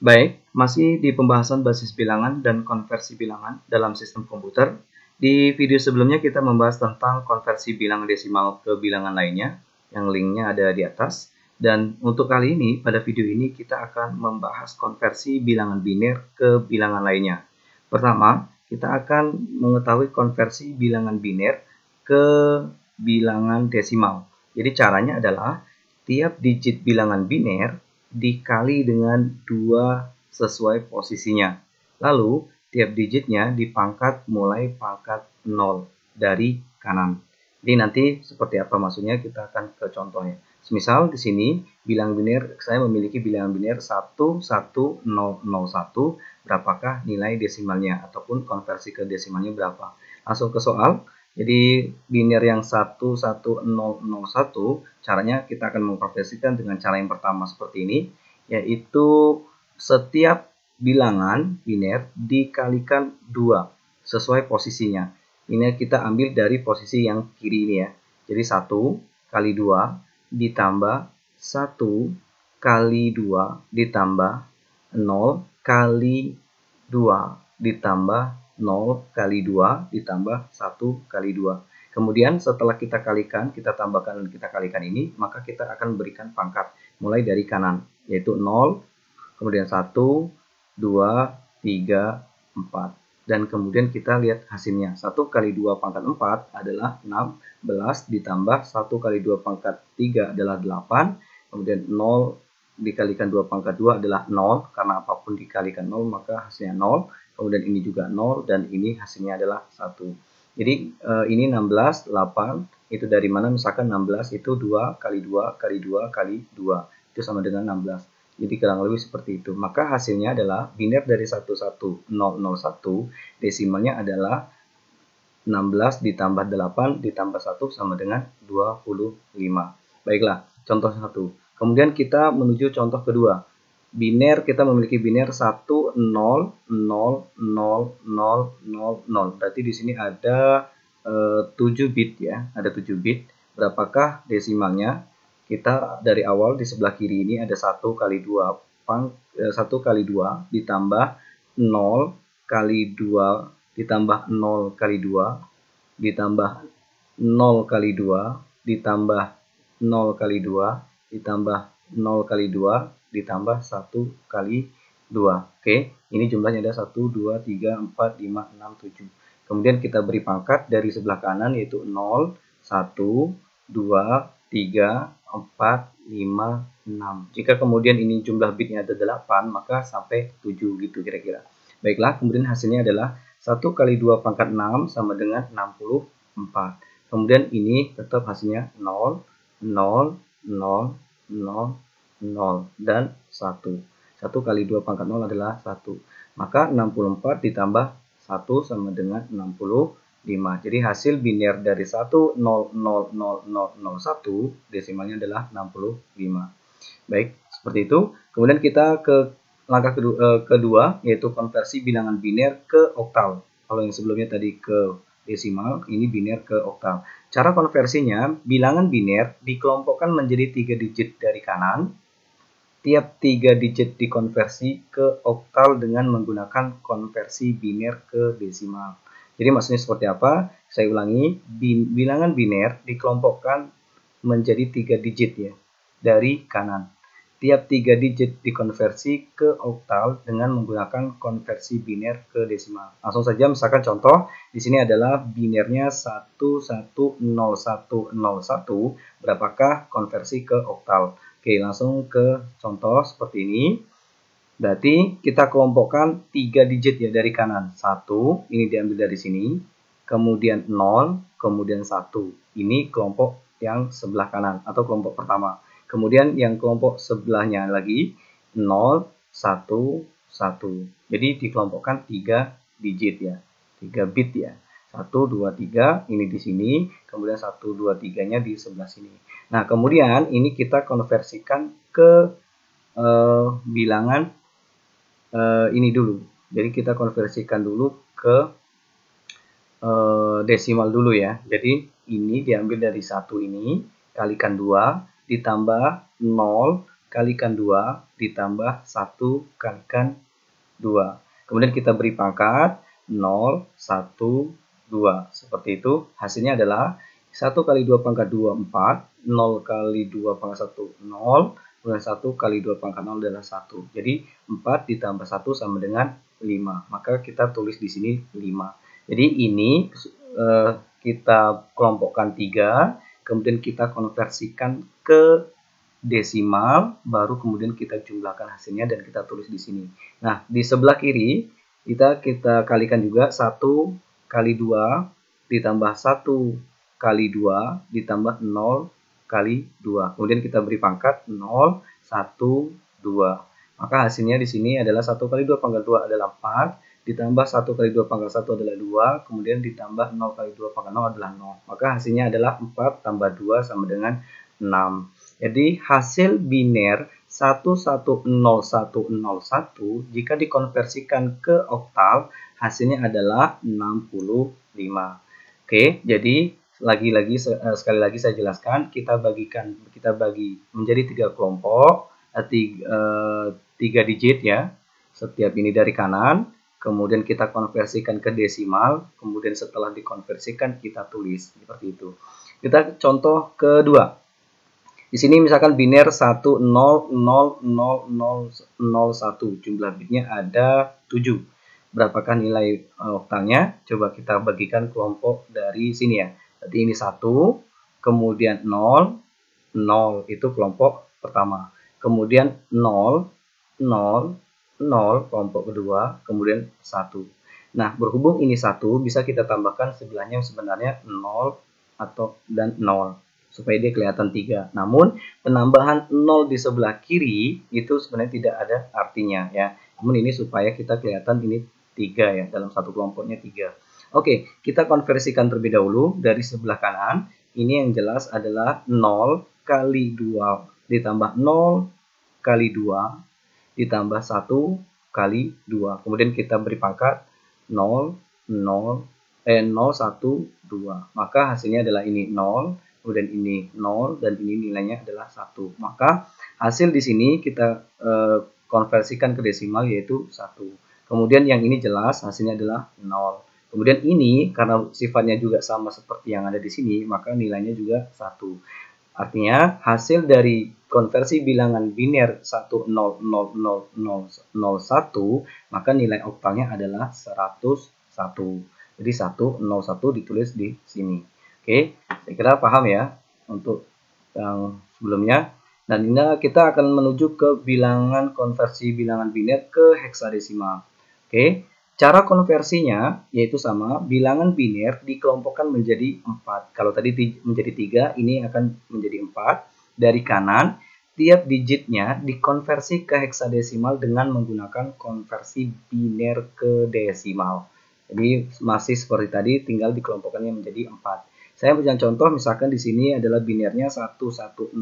Baik, masih di pembahasan basis bilangan dan konversi bilangan dalam sistem komputer. Di video sebelumnya kita membahas tentang konversi bilangan desimal ke bilangan lainnya, yang linknya ada di atas. Dan untuk kali ini, pada video ini kita akan membahas konversi bilangan biner ke bilangan lainnya. Pertama, kita akan mengetahui konversi bilangan biner ke bilangan desimal. Jadi caranya adalah tiap digit bilangan biner dikali dengan 2 sesuai posisinya. Lalu, tiap digitnya dipangkat mulai pangkat 0 dari kanan. Jadi nanti seperti apa maksudnya kita akan ke contohnya. Misal di sini bilangan biner saya memiliki bilangan biner 11001, berapakah nilai desimalnya ataupun konversi ke desimalnya berapa. Langsung ke soal. Jadi biner yang 11001 caranya kita akan mengkonversikan dengan cara yang pertama seperti ini, yaitu setiap bilangan biner dikalikan 2 sesuai posisinya. Ini kita ambil dari posisi yang kiri ini ya. Jadi 1 kali 2 ditambah 1 kali 2 ditambah 0 kali 2 ditambah 0 kali 2 ditambah 1 kali 2. Kemudian setelah kita kalikan, kita tambahkan dan kita kalikan ini, maka kita akan berikan pangkat mulai dari kanan, yaitu 0, kemudian 1, 2, 3, 4. Dan kemudian kita lihat hasilnya. 1 kali 2 pangkat 4 adalah 16 ditambah 1 kali 2 pangkat 3 adalah 8. Kemudian 0 dikalikan 2 pangkat 2 adalah 0. Karena apapun dikalikan 0 maka hasilnya 0. Kemudian ini juga 0 dan ini hasilnya adalah 1. Jadi ini 16, 8. Itu dari mana? Misalkan 16 itu 2 kali 2 kali 2 kali 2. Itu sama dengan 16. Jadi kurang lebih seperti itu. Maka hasilnya adalah biner dari 11001 desimalnya adalah 16 ditambah 8 ditambah 1 sama dengan 25. Baiklah, contoh 1. Kemudian kita menuju contoh kedua. Biner, kita memiliki biner 1 0 0 0 0 0. Berarti di sini ada 7 bit ya, ada 7 bit. Berapakah desimalnya? Kita dari awal di sebelah kiri ini ada 1 kali 2 1 kali 2 ditambah 0 kali 2 ditambah 0 kali 2 ditambah 0 kali 2 ditambah 0 kali 2 ditambah 0 kali 2 ditambah 1 kali 2. Oke, ini jumlahnya ada 1, 2, 3, 4, 5, 6, 7. Kemudian kita beri pangkat dari sebelah kanan yaitu 0, 1, 2, 3, 4, 5, 6. Jika kemudian ini jumlah bitnya ada 8, maka sampai 7 gitu kira-kira. Baiklah, kemudian hasilnya adalah 1 kali 2 pangkat 6 sama dengan 64. Kemudian ini tetap hasilnya 0, 0, 0, 0, 0 dan 1. 1 kali 2 pangkat 0 adalah 1. Maka 64 ditambah 1 sama dengan 65. Jadi hasil biner dari 1000001 desimalnya adalah 65. Baik, seperti itu. Kemudian kita ke langkah kedua yaitu konversi bilangan biner ke oktal. Kalau yang sebelumnya tadi ke desimal, ini biner ke oktal. Cara konversinya, bilangan biner dikelompokkan menjadi 3 digit dari kanan. Tiap 3 digit dikonversi ke oktal dengan menggunakan konversi biner ke desimal. Jadi maksudnya seperti apa? Saya ulangi, bilangan biner dikelompokkan menjadi 3 digit ya, dari kanan. Tiap 3 digit dikonversi ke oktal dengan menggunakan konversi biner ke desimal. Langsung saja misalkan contoh, di sini adalah binernya 1100101, berapakah konversi ke oktal? Oke, langsung ke contoh seperti ini. Berarti kita kelompokkan 3 digit ya dari kanan. 1, ini diambil dari sini. Kemudian 0, kemudian 1. Ini kelompok yang sebelah kanan atau kelompok pertama. Kemudian yang kelompok sebelahnya lagi 0, 1, 1. Jadi dikelompokkan 3 digit ya. 3 bit ya. 1, 2, 3 ini di sini. Kemudian 1, 2, 3-nya di sebelah sini. Nah, kemudian ini kita konversikan ke bilangan ini dulu. Jadi kita konversikan dulu ke desimal dulu ya. Jadi ini diambil dari 1 ini, kalikan 2, ditambah 0 kalikan 2 ditambah 1 kalikan 2. Kemudian kita beri pangkat 0, 1, 2. Seperti itu. Hasilnya adalah 1 kali 2 pangkat 2, 4. 0 kali 2 pangkat 1, 0. Kemudian 1 kali 2 pangkat 0 adalah 1. Jadi 4 ditambah 1 sama dengan 5. Maka kita tulis di sini 5. Jadi ini kita kelompokkan 3. Kemudian kita konversikan ke desimal, baru kemudian kita jumlahkan hasilnya dan kita tulis di sini. Nah, di sebelah kiri kita kalikan juga 1 kali 2 ditambah 1 kali 2 ditambah 0 kali 2. Kemudian kita beri pangkat 0, 1, 2. Maka hasilnya di sini adalah 1 kali 2 pangkat 2 adalah 4. Ditambah 1 kali 2 pangkat 1 adalah 2, kemudian ditambah 0 kali 2 pangkat 0 adalah 0. Maka hasilnya adalah 4 tambah 2 sama dengan 6. Jadi hasil biner 110101 jika dikonversikan ke oktal hasilnya adalah 65. Oke, jadi sekali lagi saya jelaskan, kita bagi menjadi 3 kelompok, 3 digit ya. Setiap ini dari kanan. Kemudian kita konversikan ke desimal, kemudian setelah dikonversikan kita tulis seperti itu. Kita contoh kedua. Di sini misalkan biner 100001, jumlah bitnya ada 7. Berapakah nilai oktalnya? Coba kita bagikan kelompok dari sini ya. Jadi ini 1, kemudian 0, 0 itu kelompok pertama. Kemudian 0, 0, 0 kelompok kedua, kemudian 1. Nah, berhubung ini 1, bisa kita tambahkan sebelahnya sebenarnya 0 dan 0 supaya dia kelihatan 3. Namun, penambahan 0 di sebelah kiri itu sebenarnya tidak ada artinya ya. Namun ini supaya kita kelihatan ini 3 ya, dalam satu kelompoknya 3. Oke, kita konversikan terlebih dahulu dari sebelah kanan. Ini yang jelas adalah 0 kali 2 ditambah 0 kali 2 ditambah 1 kali 2. Kemudian kita beri pangkat 0, 1, 2. Maka hasilnya adalah ini 0, kemudian ini 0, dan ini nilainya adalah 1. Maka hasil di sini kita konversikan ke desimal yaitu 1. Kemudian yang ini jelas hasilnya adalah 0. Kemudian ini karena sifatnya juga sama seperti yang ada di sini, maka nilainya juga 1. Artinya hasil dari konversi bilangan biner 100001, maka nilai oktalnya adalah 101. Jadi 101 ditulis di sini. Oke, saya kira paham ya untuk yang sebelumnya. Dan ini kita akan menuju ke bilangan konversi bilangan biner ke heksadesimal. Oke, cara konversinya yaitu sama, bilangan biner dikelompokkan menjadi 4. Kalau tadi menjadi 3, ini akan menjadi 4. Dari kanan, tiap digitnya dikonversi ke heksadesimal dengan menggunakan konversi biner ke desimal. Jadi masih seperti tadi, tinggal dikelompokkannya menjadi 4. Saya punya contoh, misalkan di sini adalah binernya 110101,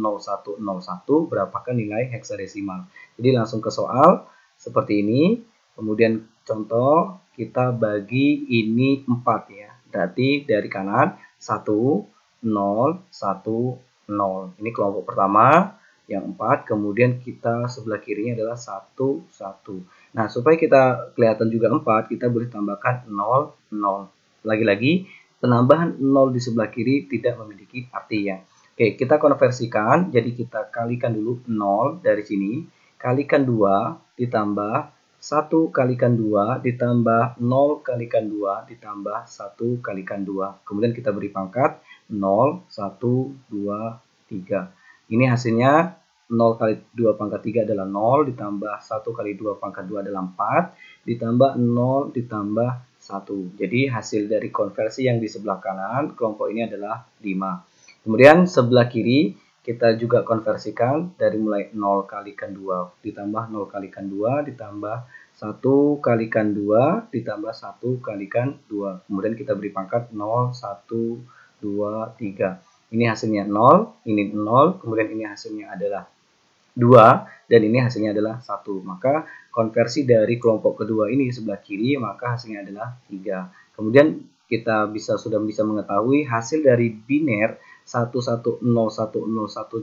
berapakah nilai heksadesimal. Jadi langsung ke soal seperti ini. Kemudian contoh, kita bagi ini 4 ya. Berarti dari kanan 1, 0, 1, 0. Ini kelompok pertama yang 4. Kemudian kita sebelah kirinya adalah 1, 1. Nah, supaya kita kelihatan juga 4, kita boleh tambahkan 0, 0. Lagi-lagi, penambahan 0 di sebelah kiri tidak memiliki arti ya. Oke, kita konversikan. Jadi kita kalikan dulu 0 dari sini. Kalikan 2 ditambah 1 kalikan 2 ditambah 0 kalikan 2 ditambah 1 kalikan 2. Kemudian kita beri pangkat 0, 1, 2, 3. Ini hasilnya 0 kali 2 pangkat 3 adalah 0, ditambah 1 kali 2 pangkat 2 adalah 4, ditambah 0 ditambah 1. Jadi hasil dari konversi yang di sebelah kanan kelompok ini adalah 5. Kemudian sebelah kiri kita juga konversikan dari mulai 0 kalikan 2 ditambah 0 kalikan 2 ditambah 1 kalikan 2 ditambah 1 kalikan 2. Kemudian kita beri pangkat 0, 1, 2, 3. Ini hasilnya 0, ini 0, kemudian ini hasilnya adalah 2, dan ini hasilnya adalah 1. Maka konversi dari kelompok kedua ini sebelah kiri, maka hasilnya adalah 3. Kemudian kita sudah bisa mengetahui hasil dari biner 1101001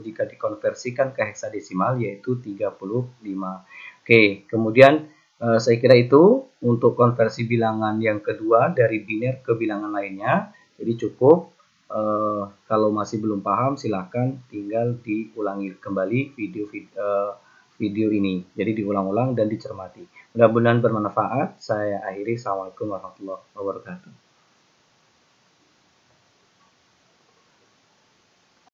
jika dikonversikan ke heksadesimal yaitu 35. Oke, kemudian saya kira itu untuk konversi bilangan yang kedua dari biner ke bilangan lainnya. Jadi cukup. Kalau masih belum paham silahkan tinggal diulangi kembali video ini. Jadi diulang-ulang dan dicermati. Mudah-mudahan bermanfaat. Saya akhiri. Assalamualaikum warahmatullahi wabarakatuh.